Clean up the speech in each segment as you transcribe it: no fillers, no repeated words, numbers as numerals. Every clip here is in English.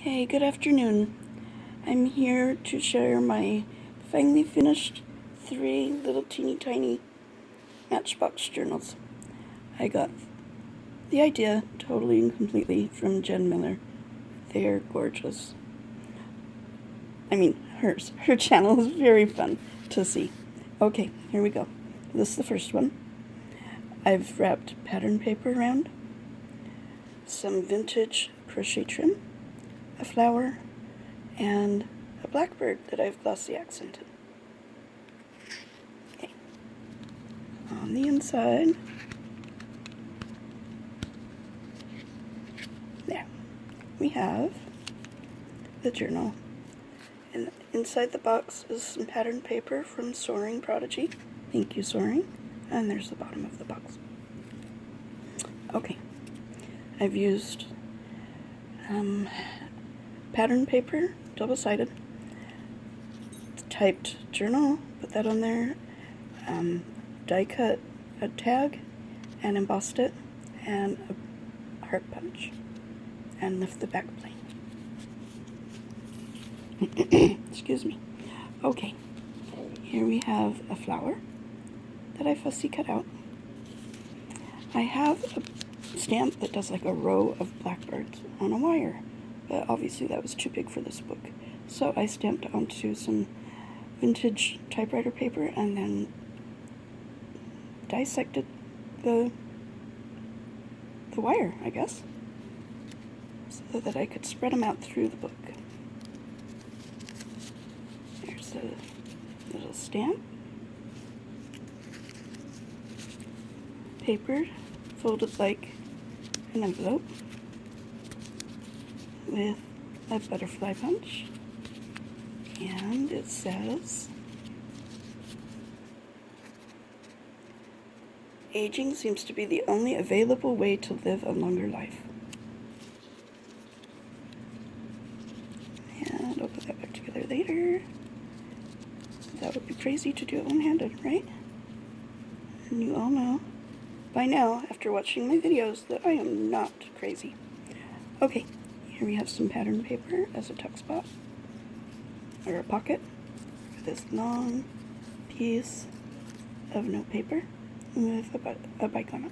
Hey, good afternoon. I'm here to share my finally finished 3 little teeny tiny Matchbox journals. I got the idea totally and completely from Jen Miller. They're gorgeous. I mean, hers. Her channel is very fun to see. Okay, here we go. This is the first one. I've wrapped pattern paper around, some vintage crochet trim, a flower, and a blackbird that I've glossy accented. Okay. On the inside, there, we have the journal. And inside the box is some pattern paper from Soaring Prodigy. Thank you, Soaring. And there's the bottom of the box. Okay. I've used pattern paper, double-sided, typed journal, put that on there, die cut a tag and embossed it, and a heart punch, and lift the back plane. Excuse me. Okay, here we have a flower that I fussy cut out. I have a stamp that does like a row of blackbirds on a wire, but obviously that was too big for this book. So I stamped onto some vintage typewriter paper and then dissected the wire, I guess, so that I could spread them out through the book. There's a little stamp. Paper folded like an envelope with a butterfly punch, and it says, "Aging seems to be the only available way to live a longer life." And I'll put that back together later. That would be crazy to do it one-handed, right? And you all know by now, after watching my videos, that I am not crazy. Okay, here we have some pattern paper as a tuck spot, or a pocket, for this long piece of note paper with a bike on it.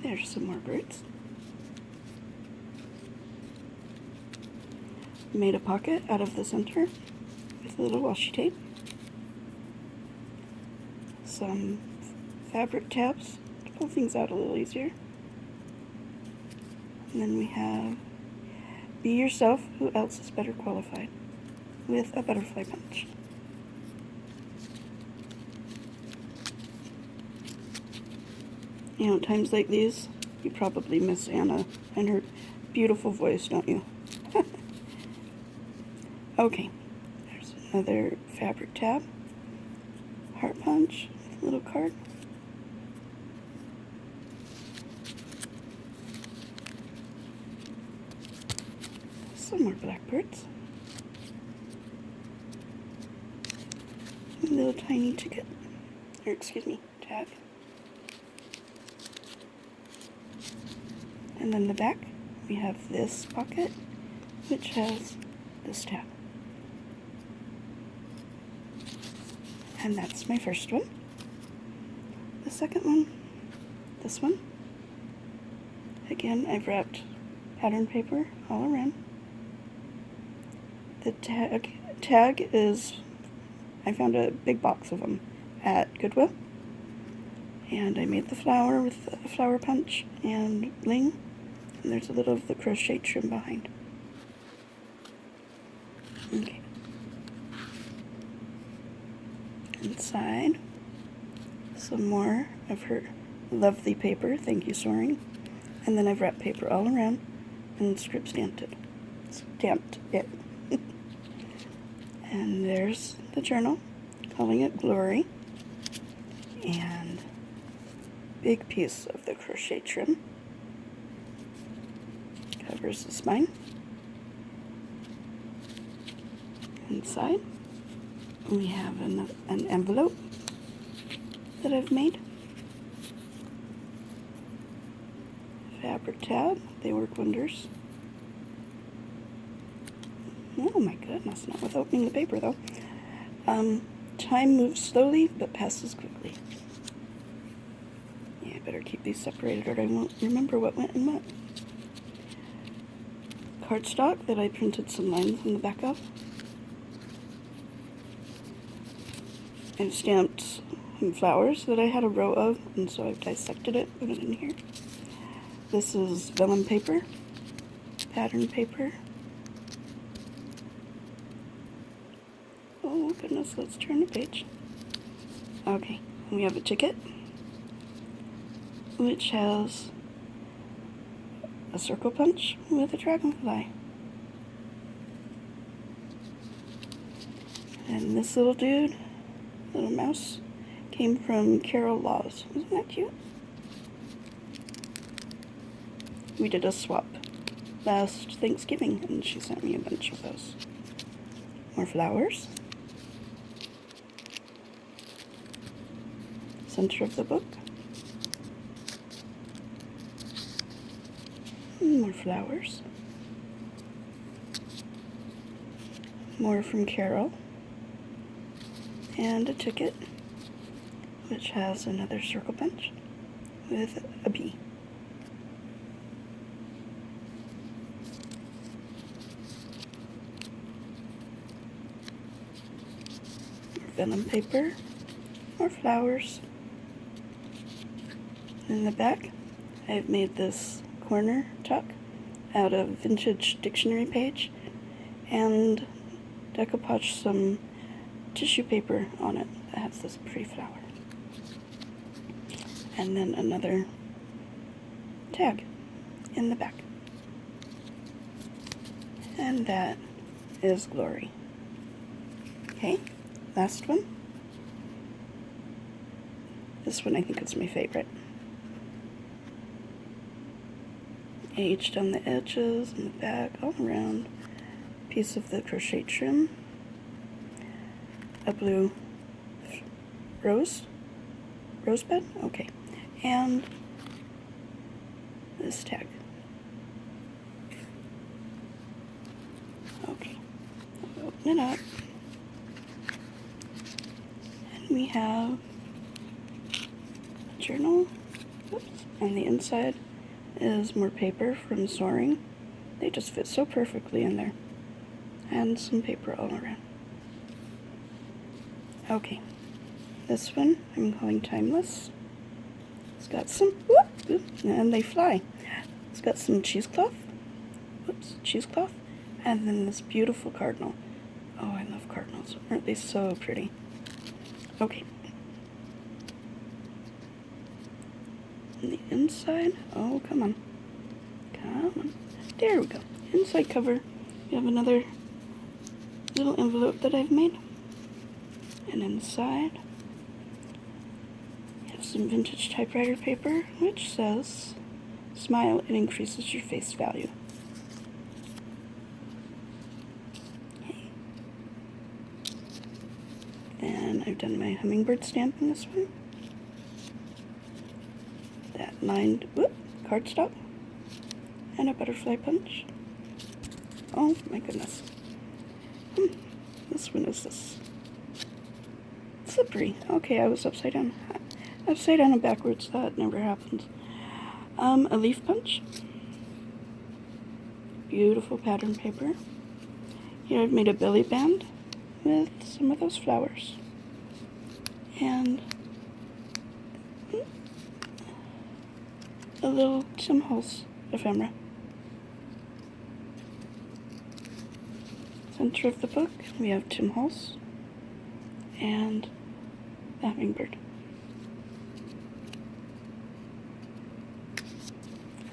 There's some more birds. Made a pocket out of the center with a little washi tape. Some fabric tabs to pull things out a little easier. And then we have "Be Yourself, Who Else is Better Qualified?" with a butterfly punch. You know, times like these, you probably miss Anna and her beautiful voice, don't you? Okay, there's another fabric tab, heart punch, with a little card. Some more blackbirds. A little tiny ticket, or excuse me, tag. And then the back, we have this pocket, which has this tab. And that's my first one. The second one, this one. Again, I've wrapped pattern paper all around. The tag is, I found a big box of them at Goodwill. And I made the flower with a flower punch and bling. And there's a little of the crochet trim behind. Okay. Inside, some more of her lovely paper. Thank you, Soaring. And then I've wrapped paper all around and script stamped it. And there's the journal, calling it Glory. And big piece of the crochet trim covers the spine. Inside, we have an envelope that I've made. paper tab. They work wonders. Oh my goodness, not with opening the paper though. Time moves slowly, but passes quickly. Yeah, I better keep these separated or I won't remember what went in what. Cardstock that I printed some lines in the back of. I've stamped some flowers that I had a row of, and so I've dissected it, put it in here. This is vellum paper, pattern paper. Oh goodness, let's turn the page. Okay, we have a ticket, which has a circle punch with a dragonfly. And this little dude, little mouse, came from Carol Laws. Isn't that cute? We did a swap last Thanksgiving, and she sent me a bunch of those. More flowers. Center of the book. More flowers. More from Carol. And a ticket, which has another circle punch with a bee. More vellum paper, more flowers. In the back, I've made this corner tuck out of vintage dictionary page and decoupaged some tissue paper on it that has this pretty flower. And then another tag in the back. And that is Glory. Okay, last one. This one I think is my favorite. Aged on the edges and the back, all around. Piece of the crochet trim. A blue rosebud, okay, and this tag. Okay, open it up, and we have a journal. Oops. On the inside is more paper from Soaring. They just fit so perfectly in there, and some paper all around. Okay, this one I'm calling Timeless. It's got some, whoop, and they fly. It's got some cheesecloth, cheesecloth, and then this beautiful cardinal. Oh, I love cardinals. Aren't they so pretty? Okay. On the inside, oh, come on. Come on. There we go. Inside cover, we have another little envelope that I've made. And inside, you have some vintage typewriter paper, which says, "Smile, it increases your face value." Okay. Then I've done my hummingbird stamp in this one. That lined, cardstock, and a butterfly punch. Oh my goodness. This one is this. Slippery. Okay, I was upside down. Upside down and backwards. That never happens. A leaf punch. Beautiful pattern paper. Here I've made a belly band with some of those flowers. And a little Tim Holtz ephemera. Center of the book, we have Tim Holtz and the hummingbird.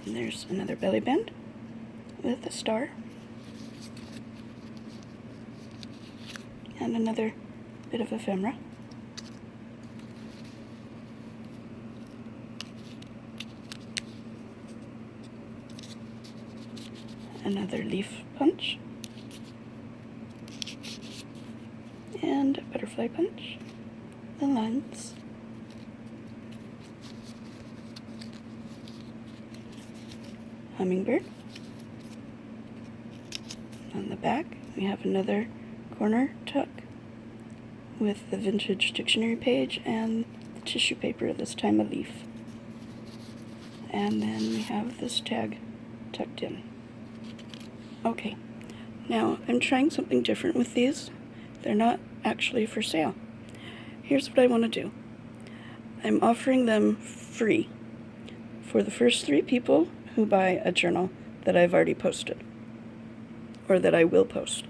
And there's another belly band with a star. And another bit of ephemera. Another leaf punch. And a butterfly punch. The lines. hummingbird. On the back, we have another corner tuck with the vintage dictionary page and the tissue paper, this time a leaf. And then we have this tag tucked in. Okay, now I'm trying something different with these. They're not actually for sale. Here's what I want to do. I'm offering them free for the first 3 people who buy a journal that I've already posted, or that I will post.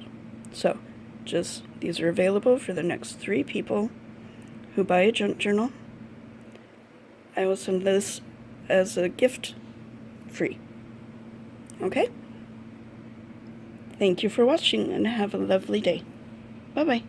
So, these are available for the next 3 people who buy a junk journal. I will send this as a gift free. Okay? Thank you for watching and have a lovely day. Bye-bye.